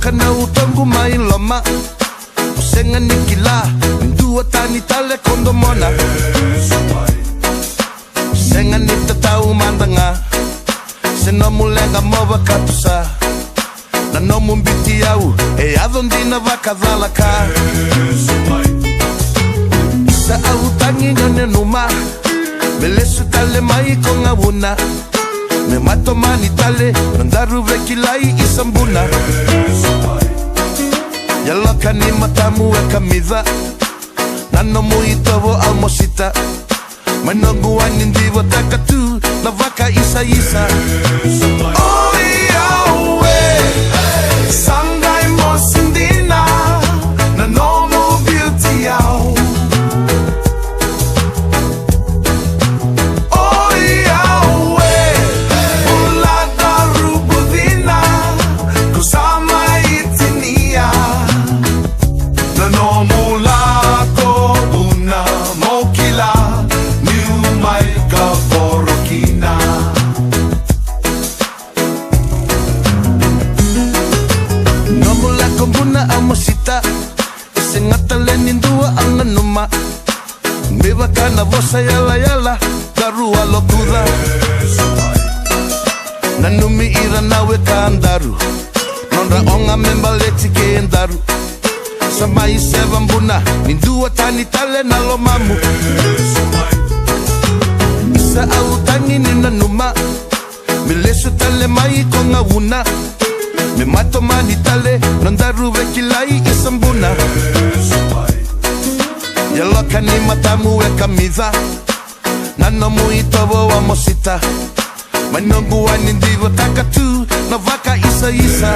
Yaloka na utoqu mai loma. O senga ni kila, dua tani tale con domona. Senga ni tatau mandanga, se Nomu lenga mo vakatusa. Na Nomu biuti au, e dina vakacalaka. Isa au tangi ngane numa, me lesu tale mai con buna. Me tomani tale, nodaru veikilai buna. Yaloka ni matamu e kamica, na Nomu itovo au mosita. Noqu wainidiva takatu, na vakacalaka. Oh yawe, sangai mosita, na Nomu biuti au. Oh yawe, uladaru dina, kusama itinia. Na Nomu lako buna, kila. Vorokina. Nomu lako buna au mosita, ese ngatale nindua au nanuma. Beba kana vosa yala daru alokuda. Nanumi ira nawe kandaru, nonra onga membaleti ke ndaru. Samai sevan buna, nindua tani tale na lomamu. Isa au tangi ni nanuma, me lesu tale mai con gauna. Me tomani tale, nodaru veikilai buna. Yaloka ni matamu e kamica, na Nomu itovo a mosita. Noqu wainidiva takatu, na vakacalaka.